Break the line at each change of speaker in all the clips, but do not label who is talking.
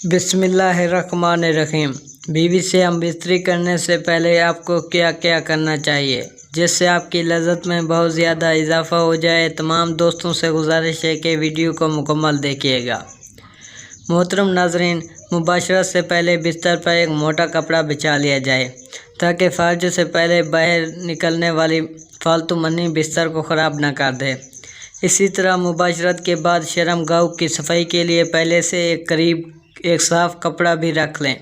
बिस्मिल्लाहिर्रहमानिर्रहीम। बीवी से हम बिस्तरी करने से पहले आपको क्या क्या करना चाहिए जिससे आपकी लज़्ज़त में बहुत ज़्यादा इजाफ़ा हो जाए। तमाम दोस्तों से गुजारिश है कि वीडियो को मुकम्मल देखिएगा। मोहतरम नाज़रीन, मुबाशरत से पहले बिस्तर पर एक मोटा कपड़ा बिछा लिया जाए ताकि फ़र्ज से पहले बाहर निकलने वाली फालतू मनी बिस्तर को ख़राब न कर दे। इसी तरह मुबाशरत के बाद शर्मगाह की सफाई के लिए पहले से एक साफ़ कपड़ा भी रख लें।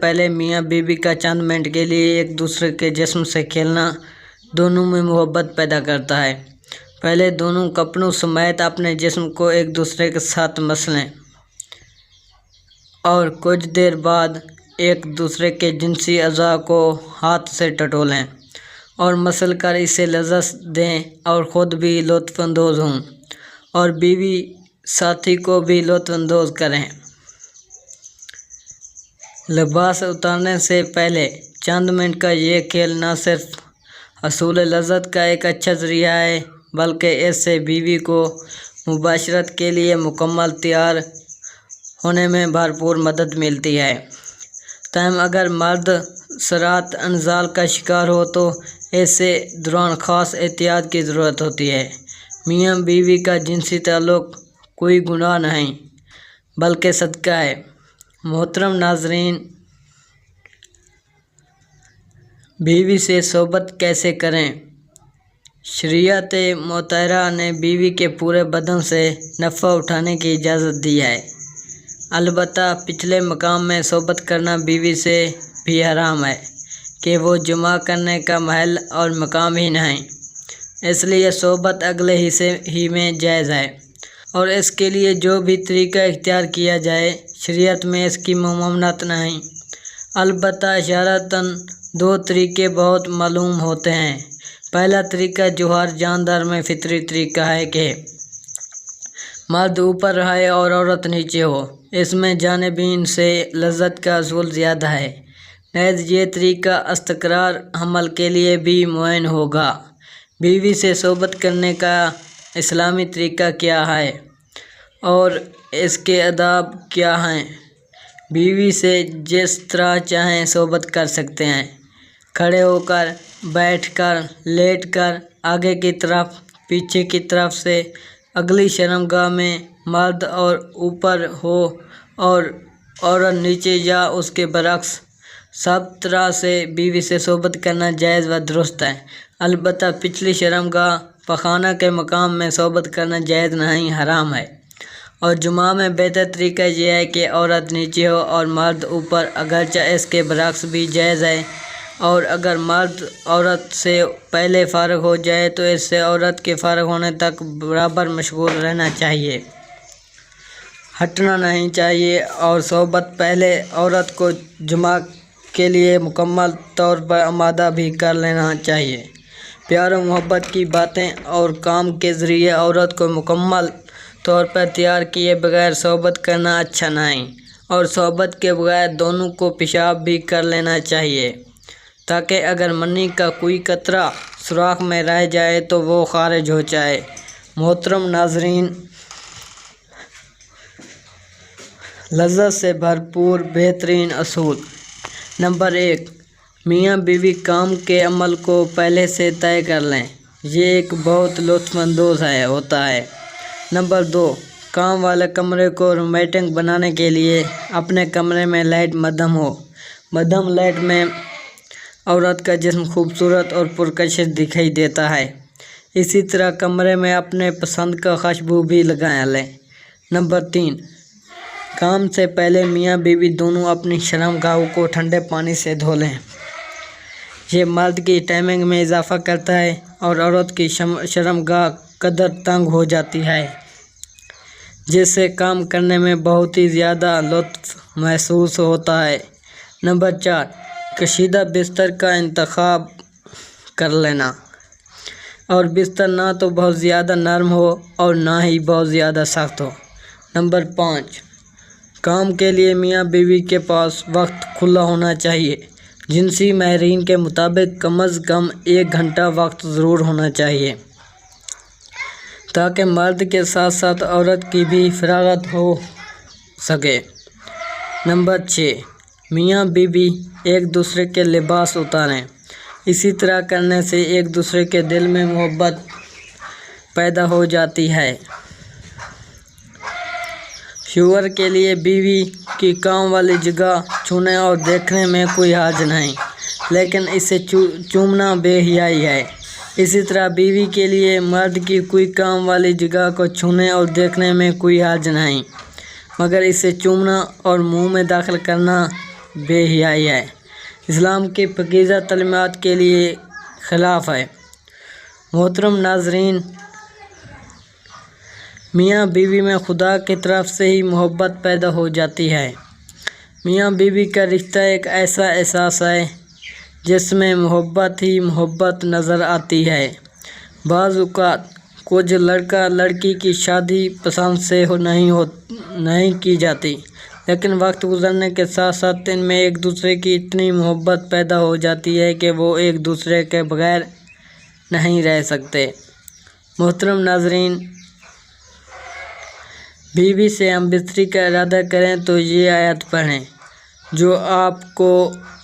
पहले मियाँ बीवी का चंद मिनट के लिए एक दूसरे के जिस्म से खेलना दोनों में मोहब्बत पैदा करता है। पहले दोनों कपड़ों समेत अपने जिस्म को एक दूसरे के साथ मसलें और कुछ देर बाद एक दूसरे के जिनसी अज़ा को हाथ से टटोलें और मसल कर इसे लज़्ज़त दें और ख़ुद भी लुत्फ़अंदोज़ हों और बीवी साथी को भी लुत्फ़अंदोज़ करें। लिबास उतारने से पहले चंद मिनट का ये खेल न सिर्फ हसूल लज़्ज़त का एक अच्छा ज़रिया है बल्कि इससे बीवी को मुबाशरत के लिए मुकम्मल तैयार होने में भरपूर मदद मिलती है। ताहम अगर मर्द सरात अनजाल का शिकार हो तो इससे दौरान ख़ास एहतियात की ज़रूरत होती है। मियाँ बीवी का जिनसी ताल्लुक़ कोई गुनाह नहीं बल्कि सदका है। मोहतरम नाज़रीन, बीवी से सोहबत कैसे करें? शरीयत मुतहरा ने बीवी के पूरे बदन से नफ़ा उठाने की इजाज़त दी है। अलबत्ता पिछले मकाम में सोहबत करना बीवी से भी हराम है कि वो जुमा करने का महल और मकाम ही नहीं, इसलिए सोहबत अगले हिस्से ही में जायज़ है और इसके लिए जो भी तरीका इख्तियार किया जाए शरीयत में इसकी ममनुआत नहीं। अलबत्ता इशारतन दो तरीके बहुत मालूम होते हैं। पहला तरीका जो हर जानदार में फितरी तरीका है कि मर्द ऊपर रहे और औरत नीचे हो। इसमें जानिबीन से लज़्ज़त का असूल ज़्यादा है। नेज़ ये तरीका इस्तक़रार हमल के लिए भी मुअय्यन होगा। बीवी से सोहबत करने का इस्लामी तरीका क्या है और इसके आदाब क्या हैं? बीवी से जिस तरह चाहें सोहबत कर सकते हैं। खड़े होकर, बैठकर, लेटकर, आगे की तरफ, पीछे की तरफ से, अगली शर्मगाह में मर्द और ऊपर हो और औरत नीचे या उसके बरक्स, सब तरह से बीवी से सोहबत करना जायज़ व दुरुस्त है। अलबत्ता पिछली शर्मगाह पखाना के मकाम में सोहबत करना जायज़ नहीं, हराम है। और जुमा में बेहतर तरीका यह है कि औरत नीचे हो और मर्द ऊपर, अगरचे इसके बरक्स भी जायज़ है। और अगर मर्द औरत से पहले फ़ारिग हो जाए तो इससे औरत के फ़ारिग होने तक बराबर मशगूल रहना चाहिए, हटना नहीं चाहिए। और सोहबत पहले औरत को जुमा के लिए मुकम्मल तौर पर आमादा भी कर लेना चाहिए। प्यार और मोहब्बत की बातें और काम के ज़रिए औरत को मुकम्मल तौर पर तैयार किए बगैर सोहबत करना अच्छा नहीं और सोहबत के बगैर दोनों को पेशाब भी कर लेना चाहिए ताकि अगर मनी का कोई कतरा सुराख में रह जाए तो वो खारिज हो जाए। मोहतरम नाज़रीन, लज़्ज़त से भरपूर बेहतरीन असूल। नंबर 1, मियाँ बीवी काम के अमल को पहले से तय कर लें। ये एक बहुत लुत्फ़अंदोज़ होता है। नंबर 2, काम वाले कमरे को रोमांटिक बनाने के लिए अपने कमरे में लाइट मध्यम हो। मध्यम लाइट में औरत का जिस्म खूबसूरत और पुरकशिश दिखाई देता है। इसी तरह कमरे में अपने पसंद का खुशबू भी लगा लें। नंबर 3, काम से पहले मियाँ बीवी दोनों अपनी शर्मगाह को ठंडे पानी से धो लें। ये मर्द की टाइमिंग में इजाफ़ा करता है और औरत की शर्मगाह कदर तंग हो जाती है जिससे काम करने में बहुत ही ज़्यादा लुत्फ़ महसूस होता है। नंबर 4, कशीदा बिस्तर का इंतखाब कर लेना और बिस्तर ना तो बहुत ज़्यादा नरम हो और ना ही बहुत ज़्यादा सख्त हो। नंबर 5, काम के लिए मियाँ बीवी के पास वक्त खुला होना चाहिए। जिनसी माहिरीन के मुताबिक कम अज़ कम 1 घंटा वक्त ज़रूर होना चाहिए ताकि मर्द के साथ साथ औरत की भी फरागत हो सके। نمبر 6، میاں بیوی ایک دوسرے کے لباس اتاریں۔ اسی طرح کرنے سے ایک دوسرے کے دل میں محبت پیدا ہو جاتی ہے۔ شوہر کے لیے بیوی کی کام والی جگہ چھونے اور دیکھنے میں کوئی حرج نہیں، لیکن اسے چومنا بے حیائی ہے۔ اسی طرح بیوی کے لیے مرد کی کوئی کام والی جگہ کو چھونے اور دیکھنے میں کوئی حرج نہیں، مگر اسے چومنا اور منہ میں داخل کرنا بے حیائی ہے۔ اسلام کی پاکیزہ تعلیمات کے لیے خلاف ہے۔ محترم ناظرین، میاں بیوی میں خدا کی طرف سے ہی محبت پیدا ہو جاتی ہے۔ میاں بیوی کا رشتہ ایک ایسا احساس ہے جس میں محبت ہی محبت نظر آتی ہے۔ بعض اوقات کچھ لڑکا لڑکی کی شادی پسند سے نہیں کی جاتی، لیکن وقت گزرنے کے ساتھ ساتھ ان میں ایک دوسرے کی اتنی محبت پیدا ہو جاتی ہے کہ وہ ایک دوسرے کے بغیر نہیں رہ سکتے۔ محترم ناظرین، بیوی سے ہم بستری کا ارادہ کریں تو یہ آیت پڑھیں جو آپ کو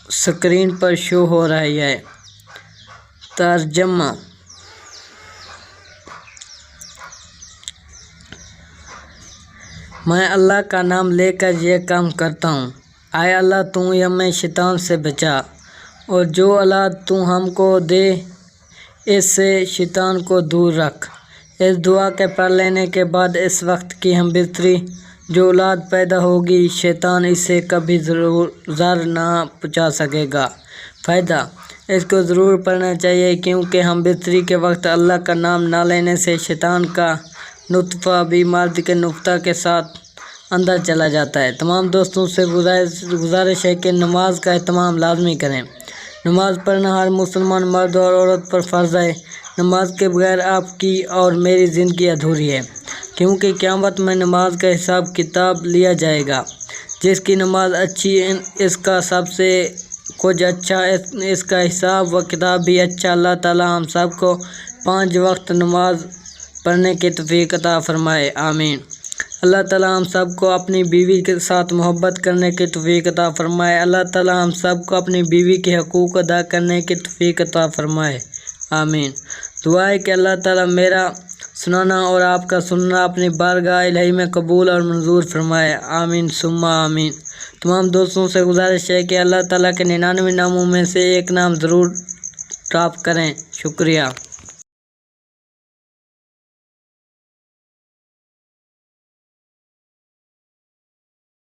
اسکرین پر شو ہو رہی ہے۔ ترجمہ: میں اللہ کا نام لے کر یہ کام کرتا ہوں، اے اللہ تو ہمیں شیطان سے بچا، اور جو اولاد تو ہم کو دے اس سے شیطان کو دور رکھ۔ اس دعا کے پڑھ لینے کے بعد اس وقت کی ہم بستری جو اولاد پیدا ہوگی شیطان اسے کبھی ضرر نہ پہنچا سکے گا۔ فائدہ: اس کو ضرور پڑھنا چاہیے کیونکہ ہم بستری کے وقت اللہ کا نام نہ لینے سے شیطان کا نطفہ بھی مرد کے نطفہ کے ساتھ اندر چلا جاتا ہے۔ تمام دوستوں سے گزارش ہے کہ نماز کا اہتمام لازمی کریں۔ نماز پڑھنا ہر مسلمان مرد اور عورت پر فرض ہے۔ نماز کے بغیر آپ کی اور میری زندگی ادھوری ہے، کیونکہ قیامت میں نماز کا حساب کتاب لیا جائے گا۔ جس کی نماز اچھی اس کا سب سے کچھ اچھا، اس کا حساب و کتاب بھی اچھا۔ اللہ تعالی ہم سب کو 5 وقت نماز پڑھنے کی توفیق عطا فرمائے، آمین۔ اللہ تعالی ہم سب کو اپنی بیوی کے ساتھ محبت کرنے کی توفیق عطا فرمائے۔ اللہ تعالی ہم سب کو اپنی بیوی کے حقوق ادا کرنے کی توفیق عطا فرمائے، آمین۔ دعا ہے کہ اللہ تعالی میرا سنانا اور آپ کا سننا اپنی بارگاہ الہی میں قبول اور منظور فرمائے، آمین ثم آمین۔ تمام دوستوں سے گزارش ہے کہ اللہ تعالی کے 99 ناموں میں سے ایک نام ضرور ٹاپ کریں۔ شکریہ۔